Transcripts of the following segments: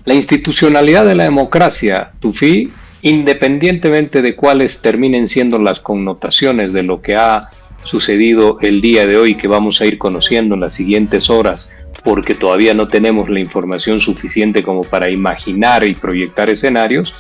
La institucionalidad de la democracia, Tufi, independientemente de cuáles terminen siendo las connotaciones de lo que ha sucedido el día de hoy, que vamos a ir conociendo en las siguientes horas, porque todavía no tenemos la información suficiente como para imaginar y proyectar escenarios,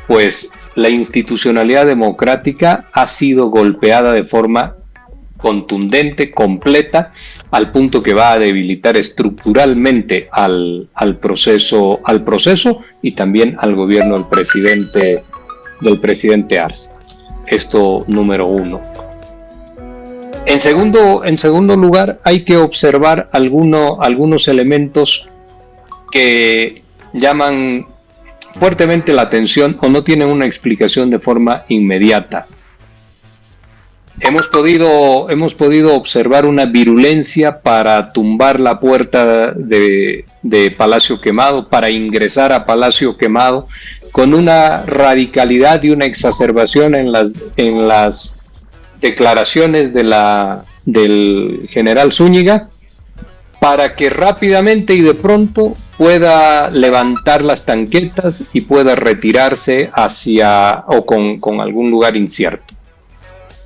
pues la institucionalidad democrática ha sido golpeada de forma contundente, completa, al punto que va a debilitar estructuralmente al proceso y también al gobierno del presidente Arce. Esto número uno. En segundo lugar, hay que observar algunos elementos que llaman fuertemente la atención o no tienen una explicación de forma inmediata. Hemos podido observar una virulencia para tumbar la puerta de Palacio Quemado, para ingresar a Palacio Quemado, con una radicalidad y una exacerbación en las declaraciones del general Zúñiga, para que rápidamente y de pronto pueda levantar las tanquetas y pueda retirarse hacia o con algún lugar incierto.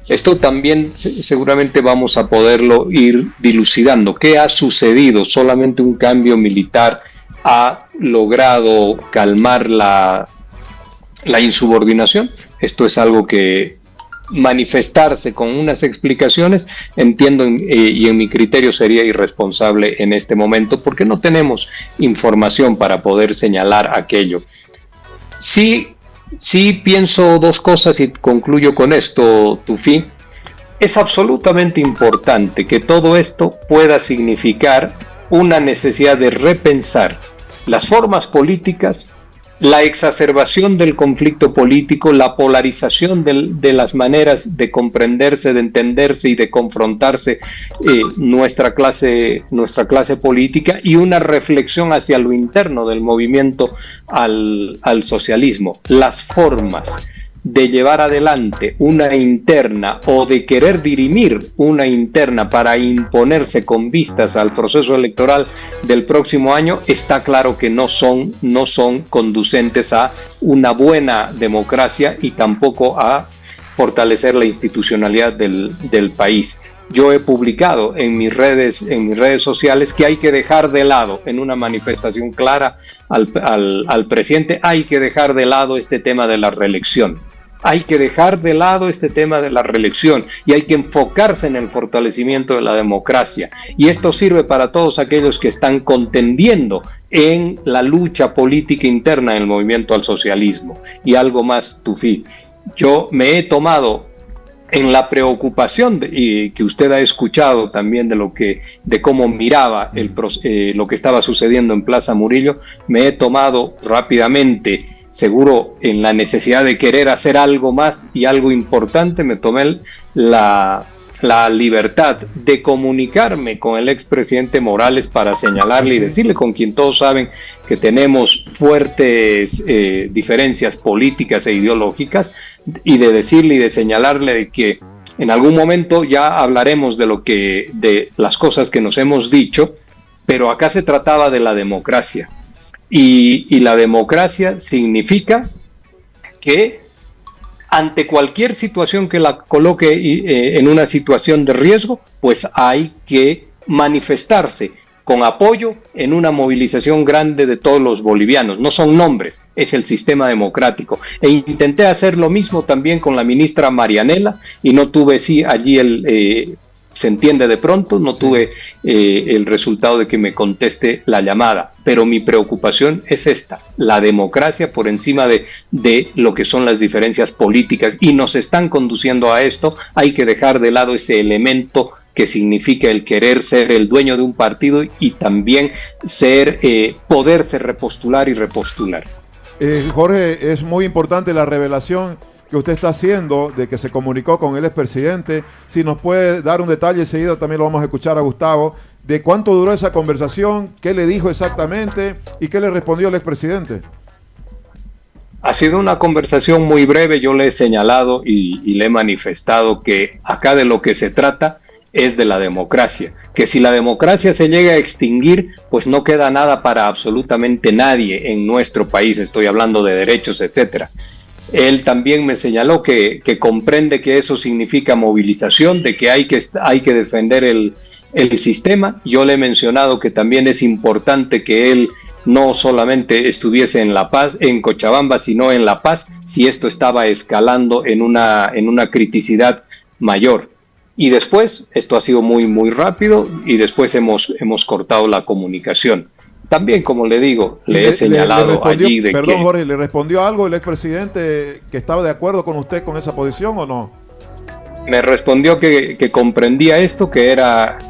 Esto también seguramente vamos a poderlo ir dilucidando. ¿Qué ha sucedido? ¿Solamente un cambio militar ha logrado calmar la insubordinación? Esto es algo que manifestarse con unas explicaciones, entiendo, y en mi criterio sería irresponsable en este momento, porque no tenemos información para poder señalar aquello. Sí pienso dos cosas y concluyo con esto, Tufi. Es absolutamente importante que todo esto pueda significar una necesidad de repensar las formas políticas, la exacerbación del conflicto político, la polarización de las maneras de comprenderse, de entenderse y de confrontarse nuestra clase política, y una reflexión hacia lo interno del movimiento al socialismo. Las formas de llevar adelante una interna o de querer dirimir una interna para imponerse con vistas al proceso electoral del próximo año, está claro que no son conducentes a una buena democracia y tampoco a fortalecer la institucionalidad del país. Yo he publicado en mis redes sociales que hay que dejar de lado, en una manifestación clara al presidente, hay que dejar de lado este tema de la reelección. Hay que dejar de lado este tema de la reelección y hay que enfocarse en el fortalecimiento de la democracia. Y esto sirve para todos aquellos que están contendiendo en la lucha política interna del movimiento al socialismo. Y algo más, Tufi, yo me he tomado en la preocupación y que usted ha escuchado también de cómo miraba lo que estaba sucediendo en Plaza Murillo, me he tomado rápidamente, seguro en la necesidad de querer hacer algo más y algo importante, me tomé la libertad de comunicarme con el expresidente Morales para señalarle y decirle, con quien todos saben que tenemos fuertes diferencias políticas e ideológicas, y de decirle y de señalarle de que en algún momento ya hablaremos de las cosas que nos hemos dicho, pero acá se trataba de la democracia. Y la democracia significa que ante cualquier situación que la coloque en una situación de riesgo, pues hay que manifestarse con apoyo en una movilización grande de todos los bolivianos. No son nombres, es el sistema democrático. E intenté hacer lo mismo también con la ministra Marianela y no tuve allí se entiende de pronto, no tuve el resultado de que me conteste la llamada, pero mi preocupación es esta, la democracia por encima de lo que son las diferencias políticas, y nos están conduciendo a esto. Hay que dejar de lado ese elemento que significa el querer ser el dueño de un partido y también poderse repostular y repostular. Jorge, es muy importante la revelación que usted está haciendo de que se comunicó con el expresidente. Si nos puede dar un detalle, enseguida también lo vamos a escuchar a Gustavo, de cuánto duró esa conversación, qué le dijo exactamente y qué le respondió el expresidente. Ha sido una conversación muy breve. Yo le he señalado y le he manifestado que acá de lo que se trata es de la democracia, que si la democracia se llega a extinguir, pues no queda nada para absolutamente nadie en nuestro país, estoy hablando de derechos, etcétera. Él también me señaló que comprende que eso significa movilización, de que hay que defender el sistema. Yo le he mencionado que también es importante que él no solamente estuviese en La Paz, en Cochabamba, sino en La Paz, si esto estaba escalando en una criticidad mayor. Y después, esto ha sido muy rápido, y después hemos cortado la comunicación. También, como le digo, le he señalado allí de perdón, que... Jorge, ¿le respondió algo el expresidente que estaba de acuerdo con usted con esa posición o no? Me respondió que comprendía esto, que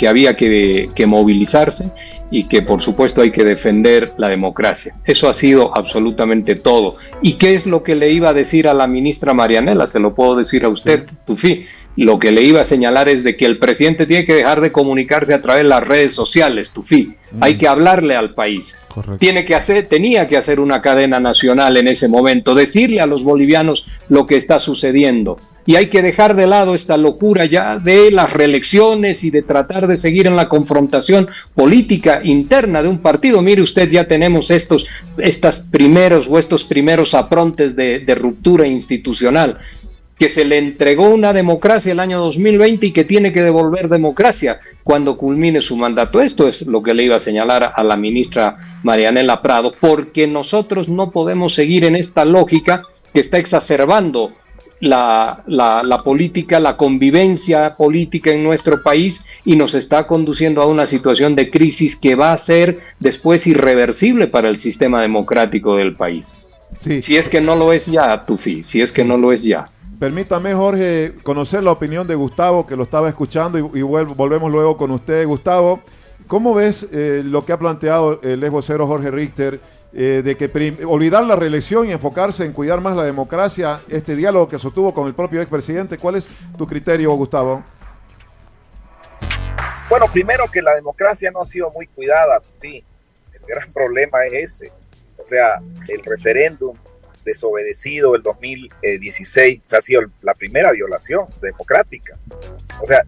había que movilizarse y que por supuesto hay que defender la democracia. Eso ha sido absolutamente todo. ¿Y qué es lo que le iba a decir a la ministra Marianela? Se lo puedo decir a usted, sí. Tufí. Lo que le iba a señalar es de que el presidente tiene que dejar de comunicarse a través de las redes sociales, Tufí. Hay que hablarle al país. Correcto. Tenía que hacer una cadena nacional en ese momento, decirle a los bolivianos lo que está sucediendo. Y hay que dejar de lado esta locura ya de las reelecciones y de tratar de seguir en la confrontación política interna de un partido. Mire usted, ya tenemos estos primeros aprontes de ruptura institucional, que se le entregó una democracia el año 2020 y que tiene que devolver democracia cuando culmine su mandato. Esto es lo que le iba a señalar a la ministra Marianela Prado, porque nosotros no podemos seguir en esta lógica que está exacerbando la política, la convivencia política en nuestro país, y nos está conduciendo a una situación de crisis que va a ser después irreversible para el sistema democrático del país. Sí. Si es que no lo es ya, Tufí, si es que no lo es ya. Permítame, Jorge, conocer la opinión de Gustavo, que lo estaba escuchando, y volvemos luego con usted. Gustavo, ¿cómo ves lo que ha planteado el ex vocero Jorge Richter, de que olvidar la reelección y enfocarse en cuidar más la democracia, este diálogo que sostuvo con el propio expresidente? ¿Cuál es tu criterio, Gustavo? Bueno, primero que la democracia no ha sido muy cuidada, sí. El gran problema es ese. O sea, el referéndum desobedecido el 2016 ha sido la primera violación democrática. O sea,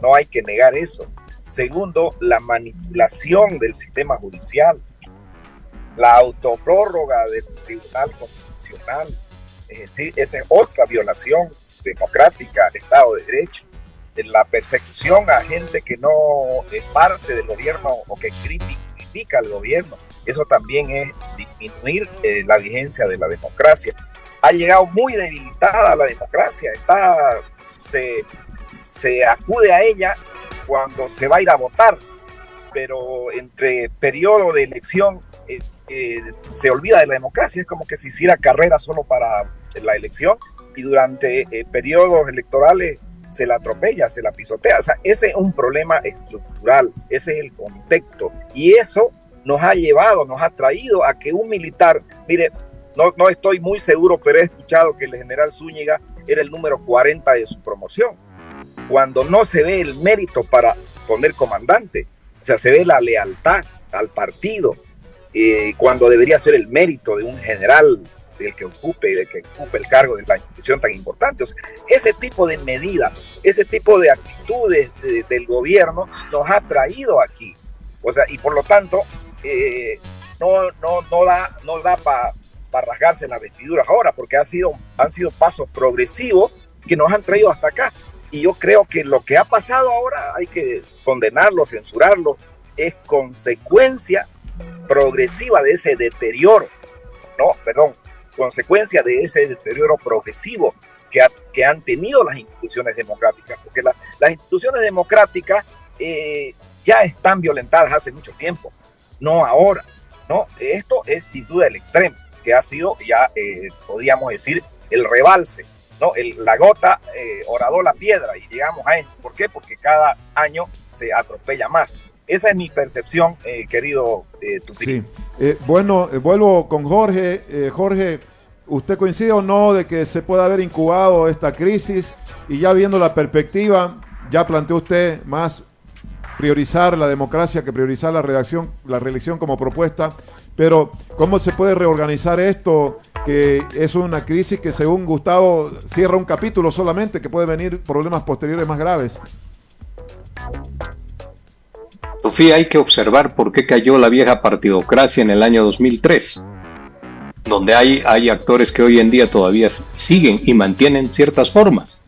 no hay que negar eso. Segundo, la manipulación del sistema judicial, la autoprórroga del Tribunal Constitucional, es decir, esa es otra violación democrática al Estado de Derecho. La persecución a gente que no es parte del gobierno o que critica al gobierno, eso también es disminuir la vigencia de la democracia. Ha llegado muy debilitada la democracia, se acude a ella cuando se va a ir a votar, pero entre periodo de elección se olvida de la democracia. Es como que se hiciera carrera solo para la elección, y durante periodos electorales se la atropella, se la pisotea. O sea, ese es un problema estructural, ese es el contexto, y eso nos ha traído a que un militar, mire, no estoy muy seguro, pero he escuchado que el general Zúñiga era el número 40 de su promoción, cuando no se ve el mérito para poner comandante. O sea, se ve la lealtad al partido, cuando debería ser el mérito de un general el que ocupe el cargo de la institución tan importante. O sea, ese tipo de medidas, ese tipo de actitudes del gobierno nos ha traído aquí. O sea, y por lo tanto, no da para rasgarse las vestiduras ahora, porque han sido pasos progresivos que nos han traído hasta acá. Y yo creo que lo que ha pasado ahora hay que condenarlo, censurarlo, es consecuencia progresiva de ese deterioro, consecuencia de ese deterioro progresivo que han tenido las instituciones democráticas, porque las instituciones democráticas ya están violentadas hace mucho tiempo, no ahora, ¿no? Esto es sin duda el extremo, que ha sido ya, podríamos decir, el rebalse, ¿no? La gota horadó la piedra y llegamos a esto. ¿Por qué? Porque cada año se atropella más. Esa es mi percepción, querido Tufí. Sí. Bueno, vuelvo con Jorge. Jorge, ¿usted coincide o no de que se puede haber incubado esta crisis? Y ya viendo la perspectiva, ya planteó usted más priorizar la democracia que priorizar la reelección como propuesta. Pero, ¿cómo se puede reorganizar esto? Que es una crisis que, según Gustavo, cierra un capítulo solamente, que puede venir problemas posteriores más graves. Sofía, hay que observar por qué cayó la vieja partidocracia en el año 2003, donde hay actores que hoy en día todavía siguen y mantienen ciertas formas.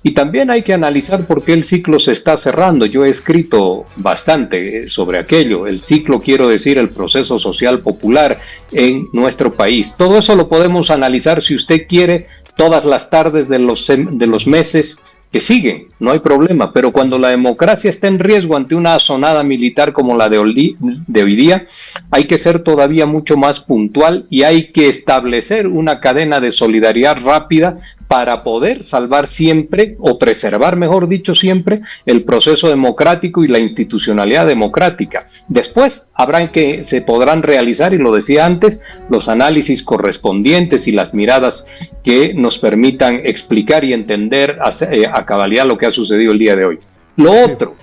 Y también hay que analizar por qué el ciclo se está cerrando. Yo he escrito bastante sobre aquello. El ciclo, quiero decir, el proceso social popular en nuestro país. Todo eso lo podemos analizar, si usted quiere, todas las tardes de los meses que siguen, no hay problema. Pero cuando la democracia está en riesgo ante una asonada militar como la de hoy día, hay que ser todavía mucho más puntual y hay que establecer una cadena de solidaridad rápida para poder salvar siempre, o preservar, mejor dicho, siempre, el proceso democrático y la institucionalidad democrática. Después se podrán realizar, y lo decía antes, los análisis correspondientes y las miradas que nos permitan explicar y entender a cabalidad lo que ha sucedido el día de hoy. Lo otro,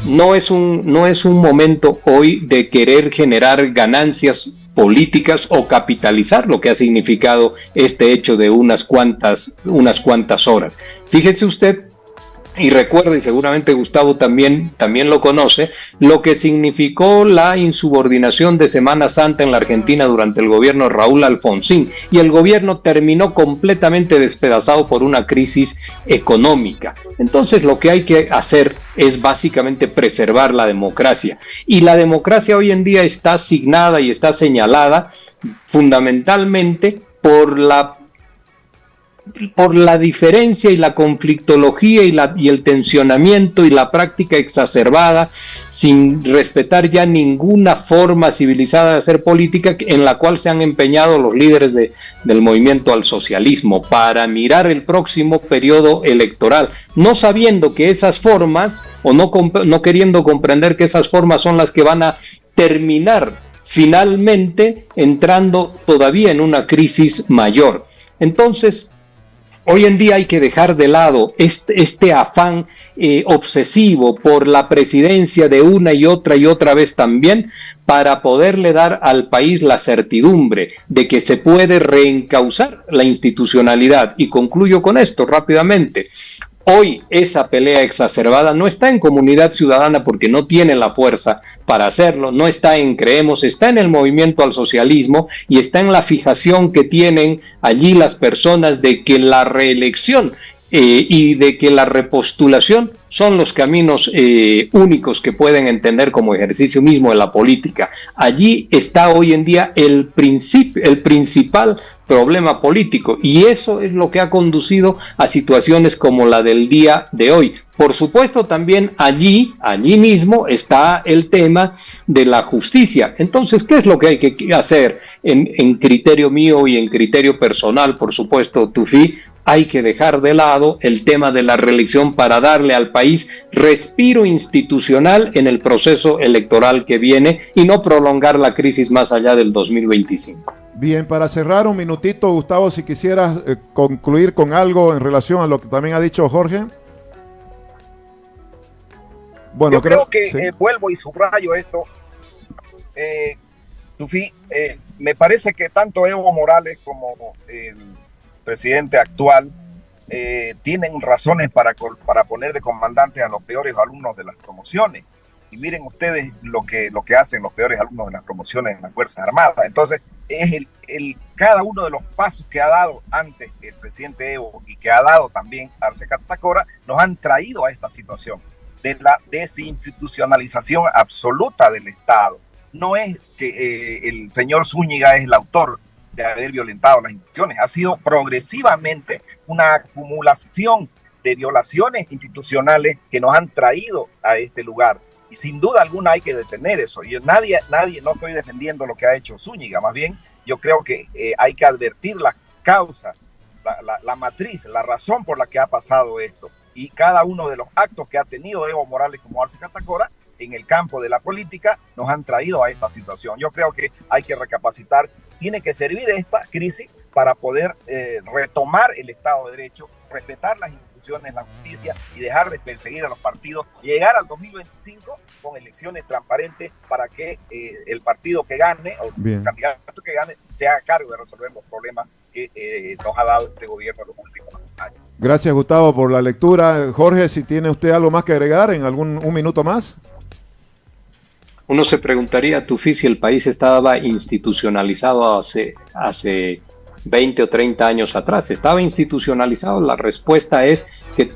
no es un momento hoy de querer generar ganancias políticas o capitalizar lo que ha significado este hecho de unas cuantas horas. Fíjese usted, y recuerde, y seguramente Gustavo también lo conoce, lo que significó la insubordinación de Semana Santa en la Argentina durante el gobierno de Raúl Alfonsín, y el gobierno terminó completamente despedazado por una crisis económica. Entonces lo que hay que hacer es básicamente preservar la democracia, y la democracia hoy en día está asignada y está señalada fundamentalmente por la diferencia y la conflictología y el tensionamiento y la práctica exacerbada, sin respetar ya ninguna forma civilizada de hacer política, en la cual se han empeñado los líderes del movimiento al socialismo para mirar el próximo periodo electoral, no sabiendo que esas formas, o no queriendo comprender que esas formas son las que van a terminar finalmente entrando todavía en una crisis mayor. Entonces, hoy en día hay que dejar de lado este afán obsesivo por la presidencia de una y otra vez también, para poderle dar al país la certidumbre de que se puede reencauzar la institucionalidad. Y concluyo con esto rápidamente. Hoy esa pelea exacerbada no está en Comunidad Ciudadana, porque no tiene la fuerza para hacerlo, no está en Creemos, está en el movimiento al socialismo, y está en la fijación que tienen allí las personas de que la reelección y de que la repostulación son los caminos únicos que pueden entender como ejercicio mismo de la política. Allí está hoy en día el principal problema político, y eso es lo que ha conducido a situaciones como la del día de hoy. Por supuesto, también allí mismo está el tema de la justicia. Entonces, ¿qué es lo que hay que hacer en criterio mío y en criterio personal? Por supuesto, Tufi, hay que dejar de lado el tema de la reelección para darle al país respiro institucional en el proceso electoral que viene y no prolongar la crisis más allá del 2025. Bien, para cerrar un minutito, Gustavo, si quisieras concluir con algo en relación a lo que también ha dicho Jorge. Bueno, yo creo que sí. Vuelvo y subrayo esto. Tufi, me parece que tanto Evo Morales como el presidente actual tienen razones para poner de comandante a los peores alumnos de las promociones. Y miren ustedes lo que hacen los peores alumnos de las promociones en las Fuerzas Armadas. Entonces, es cada uno de los pasos que ha dado antes el presidente Evo y que ha dado también Arce Catacora nos han traído a esta situación de la desinstitucionalización absoluta del Estado. No es que el señor Zúñiga es el autor de haber violentado las instituciones, ha sido progresivamente una acumulación de violaciones institucionales que nos han traído a este lugar. Y sin duda alguna hay que detener eso. Yo nadie, no estoy defendiendo lo que ha hecho Zúñiga, más bien yo creo que hay que advertir la causa, la matriz, la razón por la que ha pasado esto. Y cada uno de los actos que ha tenido Evo Morales como Arce Catacora en el campo de la política nos han traído a esta situación. Yo creo que hay que recapacitar. Tiene que servir esta crisis para poder retomar el Estado de Derecho, respetar las instituciones, la justicia y dejar de perseguir a los partidos, llegar al 2025 con elecciones transparentes para que el partido que gane o el candidato que gane se haga cargo de resolver los problemas que nos ha dado este gobierno en los últimos años. Gracias, Gustavo, por la lectura. Jorge, si tiene usted algo más que agregar en un minuto más. Uno se preguntaría, Tufi, si el país estaba institucionalizado hace 20 o 30 años atrás. ¿Estaba institucionalizado? La respuesta es que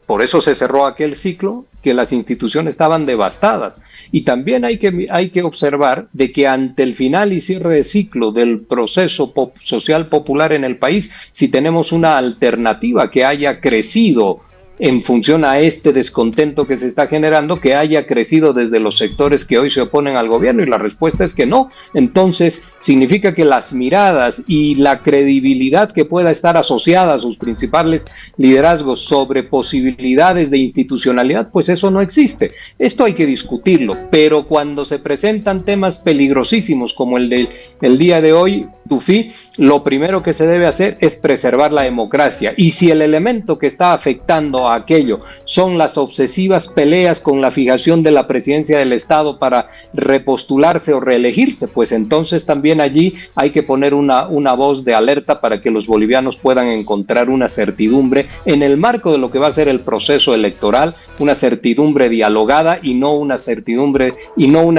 por eso se cerró aquel ciclo, que las instituciones estaban devastadas. Y también hay que observar de que ante el final y cierre de ciclo del proceso social popular en el país, si tenemos una alternativa que haya crecido en función a este descontento que se está generando, que haya crecido desde los sectores que hoy se oponen al gobierno, y la respuesta es que no. Entonces significa que las miradas y la credibilidad que pueda estar asociada a sus principales liderazgos sobre posibilidades de institucionalidad, pues eso no existe. Esto hay que discutirlo, pero cuando se presentan temas peligrosísimos como el del día de hoy, Tufi, lo primero que se debe hacer es preservar la democracia, y si el elemento que está afectando a aquello son las obsesivas peleas con la fijación de la presidencia del Estado para repostularse o reelegirse, pues entonces también allí hay que poner una voz de alerta para que los bolivianos puedan encontrar una certidumbre en el marco de lo que va a ser el proceso electoral, una certidumbre dialogada y no una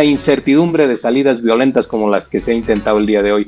incertidumbre de salidas violentas como las que se ha intentado el día de hoy.